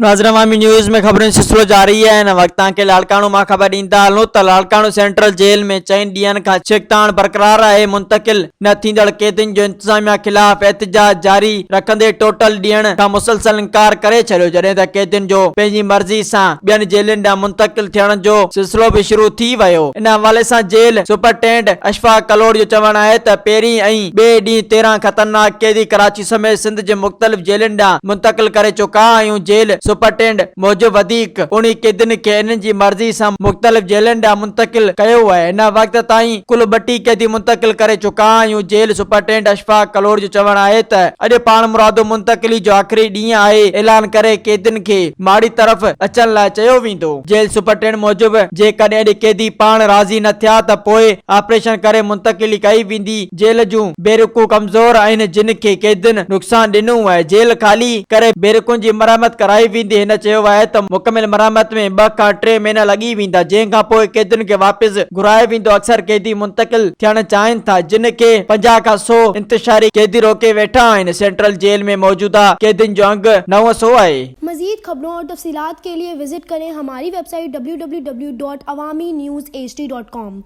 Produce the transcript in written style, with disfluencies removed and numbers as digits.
नाज़रीन अवामी न्यूज़ में खबरें सिलसिलो जारी है। इन वक्त के लाड़काणो मां खबर ॾींदा हलूं त लाड़काणो सेंट्रल जेल में 4 ॾींहनि खां छिकताण बरक़रार आहे। मुंतकिल न थींदड़ कैदियुनि जो इंतजामिया खिलाफ एहतजाज जारी रखंदे टोटल ॾियण खां मुसलसल इनकार करे छॾियो, जॾहिं त कैदियुनि जो पंहिंजी मर्ज़ी सां ॿियनि जेलुनि ॾांहुं मुंतकिल थियण जो सिलसिलो बि शुरू थी वियो। इन हवाले सां जेल सुपरटेंडेंट अशफाक कलोड़ जो चवणु आहे त पहिरीं ऐं ॿिए ॾींहुं 13 ख़तरनाक कैदी कराची समेत सिंध जे मुख़्तलिफ़ जेलुनि ॾांहुं मुंतकिल करे चुका आहियूं। जेल सुपरटेंडेंट मूजिब वधीक उन्ही कैदियुनि खे इन्हनि जी मर्ज़ी सां मुख़्तलिफ़ जेलुनि ॾांहुं मुंतकिल कयो आहे। इन वक्त ताईं कुल 32 कैदी मुंतकिल करे चुका आहियूं। जेल सुपरटेंडेंट अशफाक कलोड़ जो चवणु आहे त अॼु पाण मुरादो मुंतकिली जो आख़िरी ॾींहुं आहे। ऐलान करे कैदियुनि खे माड़ी तरफ़ अचण लाइ चयो वेंदो। जेल सुपरटेंडेंट मूजिब जेकॾहिं अॼु कैदी पाण राज़ी न थिया त पोइ ऑपरेशन करे मुंतकिली कई वेंदी। जेल जूं बेरुकूं कमज़ोर आहिनि जिन खे कैदियुनि नुक़सान ॾिनो आहे। जेल खाली करे बेरुकुनि जी मरम्मत कराई वेंदी। हिन चयो आहे त मुकमिल मरम्मत में 2 खां 3 महीना लॻी वेंदा, जंहिंखां पोइ कैदियुनि खे वापसि घुराए वेंदो। अक्सर कैदी मुंतकिल थियण चाहिनि था जिन खे 50 खां 100 इंतशारी कैदी रोके वेठा आहिनि। सेंट्रल जेल में मौजूदा कैदियुनि जो अंग 900 आहे। मजीद खबरों और तफसीलात के लिए विजिट करें हमारी वेबसाइट www.awamiNewsHD.com।